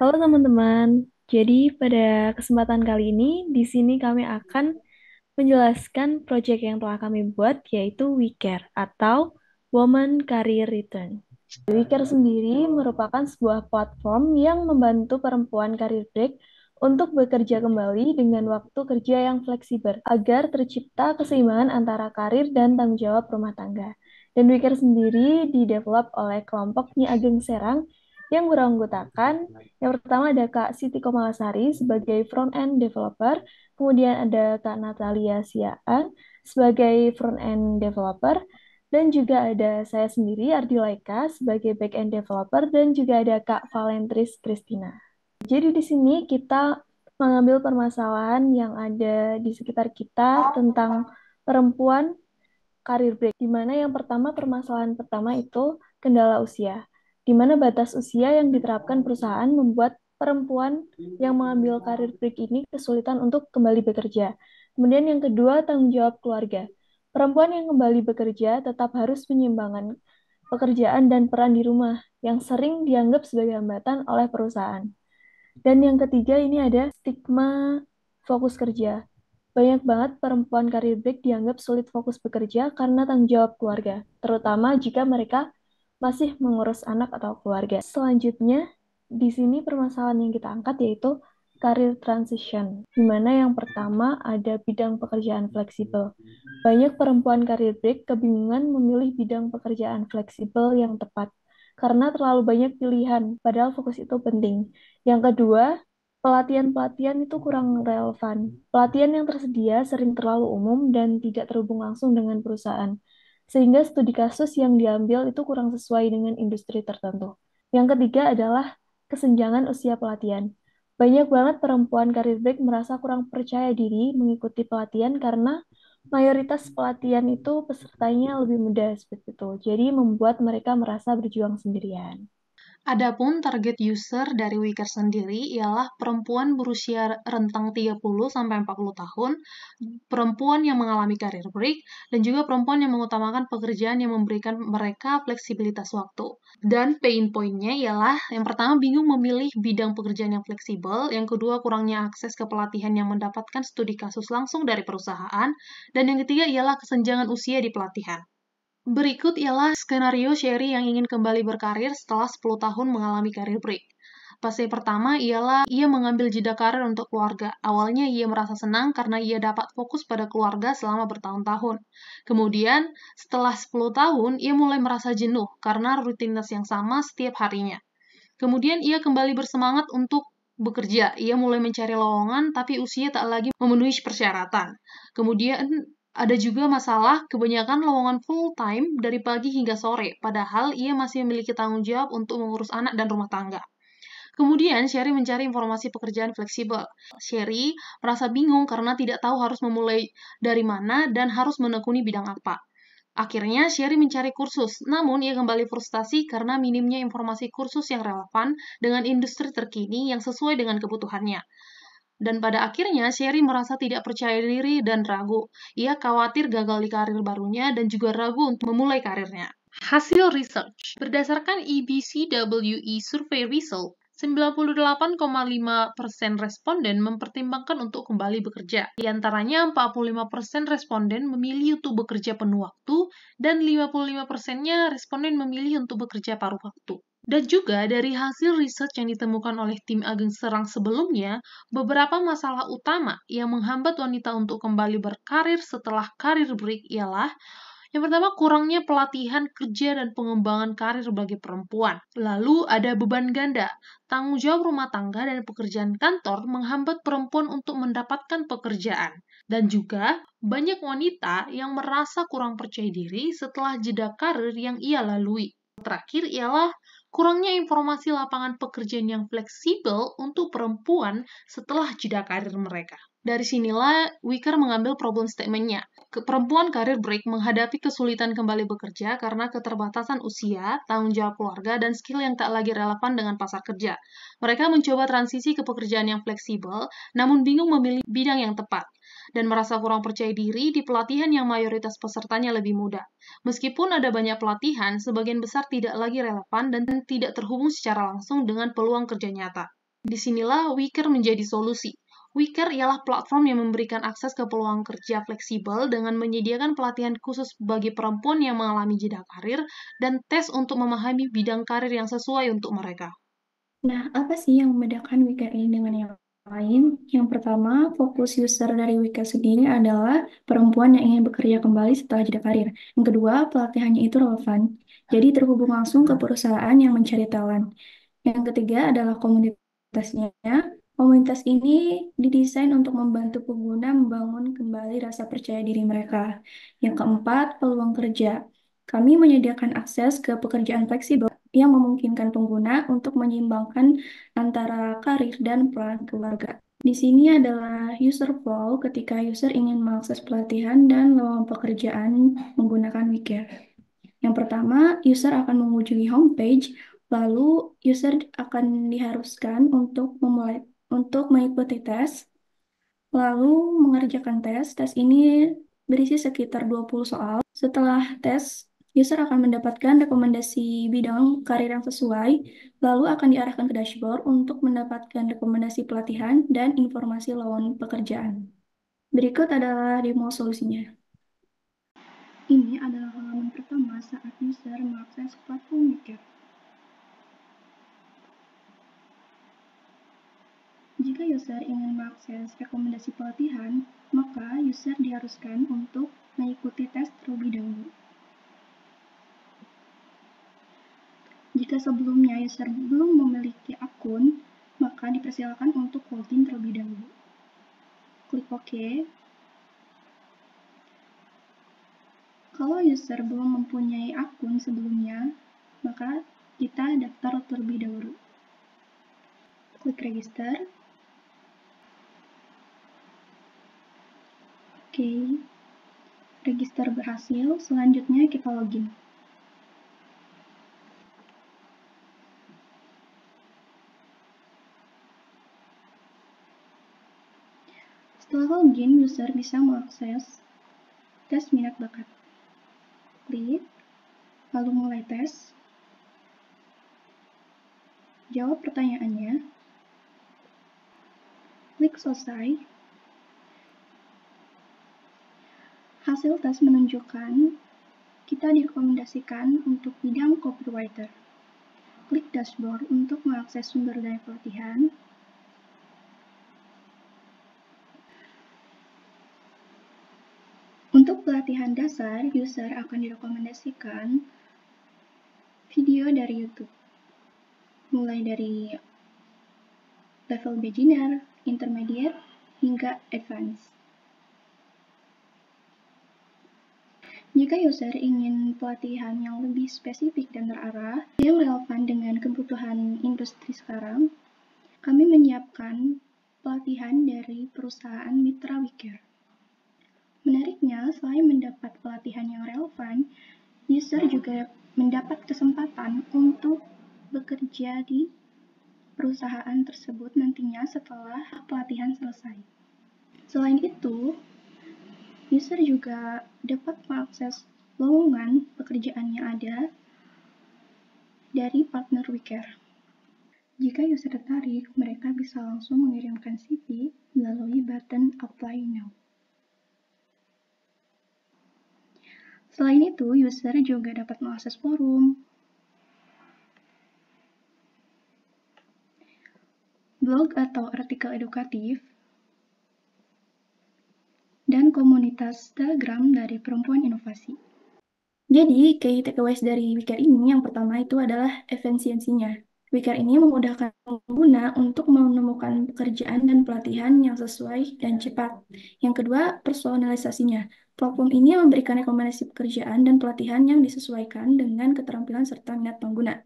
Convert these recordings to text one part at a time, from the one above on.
Halo teman-teman, jadi pada kesempatan kali ini di sini kami akan menjelaskan proyek yang telah kami buat yaitu WeCare atau Women Career Return. WeCare sendiri merupakan sebuah platform yang membantu perempuan karir break untuk bekerja kembali dengan waktu kerja yang fleksibel agar tercipta keseimbangan antara karir dan tanggung jawab rumah tangga. Dan WeCare sendiri didevelop oleh kelompok Nyi Ageng Serang yang beranggotakan yang pertama ada Kak Siti Komalasari sebagai front-end developer, kemudian ada Kak Natalia Siaan sebagai front-end developer, dan juga ada saya sendiri, Ardi Laika, sebagai back-end developer, dan juga ada Kak Valentris Christina. Jadi di sini kita mengambil permasalahan yang ada di sekitar kita tentang perempuan karir break, di mana yang pertama permasalahan pertama itu kendala usia, di mana batas usia yang diterapkan perusahaan membuat perempuan yang mengambil karir break ini kesulitan untuk kembali bekerja. Kemudian yang kedua tanggung jawab keluarga. Perempuan yang kembali bekerja tetap harus menyeimbangkan pekerjaan dan peran di rumah yang sering dianggap sebagai hambatan oleh perusahaan. Dan yang ketiga ini ada stigma fokus kerja. Banyak banget perempuan karir break dianggap sulit fokus bekerja karena tanggung jawab keluarga, terutama jika mereka masih mengurus anak atau keluarga. Selanjutnya, di sini permasalahan yang kita angkat yaitu karir transition, di mana yang pertama ada bidang pekerjaan fleksibel. Banyak perempuan karir break kebingungan memilih bidang pekerjaan fleksibel yang tepat karena terlalu banyak pilihan, padahal fokus itu penting. Yang kedua, pelatihan-pelatihan itu kurang relevan. Pelatihan yang tersedia sering terlalu umum dan tidak terhubung langsung dengan perusahaan, sehingga studi kasus yang diambil itu kurang sesuai dengan industri tertentu. Yang ketiga adalah kesenjangan usia pelatihan. Banyak banget perempuan karir break merasa kurang percaya diri mengikuti pelatihan karena mayoritas pelatihan itu pesertanya lebih muda seperti itu. Jadi membuat mereka merasa berjuang sendirian. Adapun target user dari Wicca sendiri ialah perempuan berusia rentang 30 sampai 40 tahun, perempuan yang mengalami career break, dan juga perempuan yang mengutamakan pekerjaan yang memberikan mereka fleksibilitas waktu. Dan pain point-nya ialah yang pertama bingung memilih bidang pekerjaan yang fleksibel, yang kedua kurangnya akses ke pelatihan yang mendapatkan studi kasus langsung dari perusahaan, dan yang ketiga ialah kesenjangan usia di pelatihan. Berikut ialah skenario Sherry yang ingin kembali berkarir setelah 10 tahun mengalami career break. Fase pertama ialah ia mengambil jeda karir untuk keluarga. Awalnya ia merasa senang karena ia dapat fokus pada keluarga selama bertahun-tahun. Kemudian, setelah 10 tahun, ia mulai merasa jenuh karena rutinitas yang sama setiap harinya. Kemudian ia kembali bersemangat untuk bekerja. Ia mulai mencari lowongan, tapi usia tak lagi memenuhi persyaratan. Kemudian ada juga masalah kebanyakan lowongan full-time dari pagi hingga sore, padahal ia masih memiliki tanggung jawab untuk mengurus anak dan rumah tangga. Kemudian, Sherry mencari informasi pekerjaan fleksibel. Sherry merasa bingung karena tidak tahu harus memulai dari mana dan harus menekuni bidang apa. Akhirnya, Sherry mencari kursus, namun ia kembali frustasi karena minimnya informasi kursus yang relevan dengan industri terkini yang sesuai dengan kebutuhannya. Dan pada akhirnya, Sherry merasa tidak percaya diri dan ragu. Ia khawatir gagal di karir barunya dan juga ragu untuk memulai karirnya. Hasil research. Berdasarkan EBCWE Survey Result, 98,5% responden mempertimbangkan untuk kembali bekerja. Di antaranya, 45% responden memilih untuk bekerja penuh waktu, dan 55%-nya responden memilih untuk bekerja paruh waktu. Dan juga dari hasil riset yang ditemukan oleh tim Ageng Serang sebelumnya, beberapa masalah utama yang menghambat wanita untuk kembali berkarir setelah karir break ialah yang pertama, kurangnya pelatihan kerja dan pengembangan karir bagi perempuan. Lalu ada beban ganda. Tanggung jawab rumah tangga dan pekerjaan kantor menghambat perempuan untuk mendapatkan pekerjaan. Dan juga banyak wanita yang merasa kurang percaya diri setelah jeda karir yang ia lalui. Terakhir ialah kurangnya informasi lapangan pekerjaan yang fleksibel untuk perempuan setelah jeda karir mereka. Dari sinilah Wicker mengambil problem statement-nya. Perempuan karir break menghadapi kesulitan kembali bekerja karena keterbatasan usia, tanggung jawab keluarga, dan skill yang tak lagi relevan dengan pasar kerja. Mereka mencoba transisi ke pekerjaan yang fleksibel, namun bingung memilih bidang yang tepat, dan merasa kurang percaya diri di pelatihan yang mayoritas pesertanya lebih muda. Meskipun ada banyak pelatihan, sebagian besar tidak lagi relevan dan tidak terhubung secara langsung dengan peluang kerja nyata. Disinilah Wiker menjadi solusi. Wiker ialah platform yang memberikan akses ke peluang kerja fleksibel dengan menyediakan pelatihan khusus bagi perempuan yang mengalami jeda karir dan tes untuk memahami bidang karir yang sesuai untuk mereka. Nah, apa sih yang membedakan Wika ini dengan yang lain? Yang pertama, fokus user dari Wika sendiri adalah perempuan yang ingin bekerja kembali setelah jeda karir. Yang kedua, pelatihannya itu relevan, jadi terhubung langsung ke perusahaan yang mencari talent. Yang ketiga adalah komunitasnya. Komunitas ini didesain untuk membantu pengguna membangun kembali rasa percaya diri mereka. Yang keempat, peluang kerja. Kami menyediakan akses ke pekerjaan fleksibel yang memungkinkan pengguna untuk menyeimbangkan antara karir dan peran keluarga. Di sini adalah user flow ketika user ingin mengakses pelatihan dan lowongan pekerjaan menggunakan WeCare. Yang pertama, user akan mengunjungi homepage, lalu user akan diharuskan untuk mengikuti tes, lalu mengerjakan tes. Tes ini berisi sekitar 20 soal. Setelah tes, user akan mendapatkan rekomendasi bidang karir yang sesuai, lalu akan diarahkan ke dashboard untuk mendapatkan rekomendasi pelatihan dan informasi lowongan pekerjaan. Berikut adalah demo solusinya. Ini adalah halaman pertama saat user mengakses platform WeChat. Jika user ingin mengakses rekomendasi pelatihan, maka user diharuskan untuk mengikuti tes terlebih dahulu. Jika sebelumnya user belum memiliki akun, maka dipersilakan untuk login terlebih dahulu. Klik OK. Kalau user belum mempunyai akun sebelumnya, maka kita daftar terlebih dahulu. Klik register. Oke. Register berhasil, selanjutnya kita login. Setelah login, user bisa mengakses tes minat bakat. Klik, lalu mulai tes. Jawab pertanyaannya. Klik selesai. Hasil tes menunjukkan kita direkomendasikan untuk bidang copywriter. Klik dashboard untuk mengakses sumber daya pelatihan. Untuk pelatihan dasar, user akan direkomendasikan video dari YouTube, mulai dari level beginner, intermediate, hingga advance. Jika user ingin pelatihan yang lebih spesifik dan terarah, yang relevan dengan kebutuhan industri sekarang, kami menyiapkan pelatihan dari perusahaan mitra WeCare. Menariknya, selain mendapat pelatihan yang relevan, user juga mendapat kesempatan untuk bekerja di perusahaan tersebut nantinya setelah pelatihan selesai. Selain itu, user juga dapat mengakses lowongan pekerjaan yang ada dari partner WeCare. Jika user tertarik, mereka bisa langsung mengirimkan CV melalui button Apply Now. Selain itu, user juga dapat mengakses forum, blog atau artikel edukatif, dan komunitas Telegram dari perempuan inovasi. Jadi, key takeaways dari WeCare ini yang pertama itu adalah efisiensinya. WeCare ini memudahkan pengguna untuk menemukan pekerjaan dan pelatihan yang sesuai dan cepat. Yang kedua, personalisasinya. Platform ini memberikan rekomendasi pekerjaan dan pelatihan yang disesuaikan dengan keterampilan serta minat pengguna.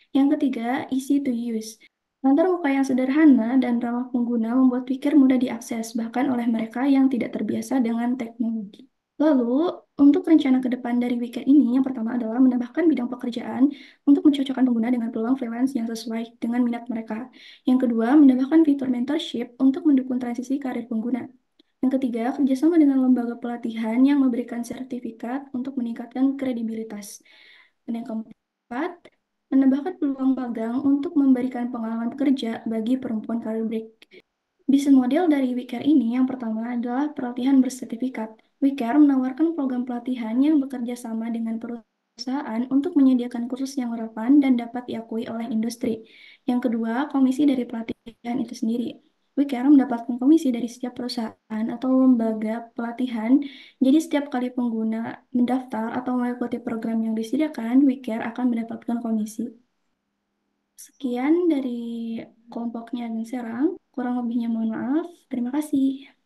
Yang ketiga, easy to use. Latar muka yang sederhana dan ramah pengguna membuat WeCare mudah diakses, bahkan oleh mereka yang tidak terbiasa dengan teknologi. Lalu, untuk rencana ke depan dari WeCare ini, yang pertama adalah menambahkan bidang pekerjaan untuk mencocokkan pengguna dengan peluang freelance yang sesuai dengan minat mereka. Yang kedua, menambahkan fitur mentorship untuk mendukung transisi karir pengguna. Yang ketiga, kerjasama dengan lembaga pelatihan yang memberikan sertifikat untuk meningkatkan kredibilitas. Dan yang keempat, menambahkan peluang magang untuk memberikan pengalaman kerja bagi perempuan karir break. Bisnis model dari WeCare ini yang pertama adalah pelatihan bersertifikat. WeCare menawarkan program pelatihan yang bekerja sama dengan perusahaan untuk menyediakan kursus yang relevan dan dapat diakui oleh industri. Yang kedua, komisi dari pelatihan itu sendiri. WeCare mendapatkan komisi dari setiap perusahaan atau lembaga pelatihan. Jadi setiap kali pengguna mendaftar atau mengikuti program yang disediakan, WeCare akan mendapatkan komisi. Sekian dari kelompoknya dan Serang. Kurang lebihnya mohon maaf. Terima kasih.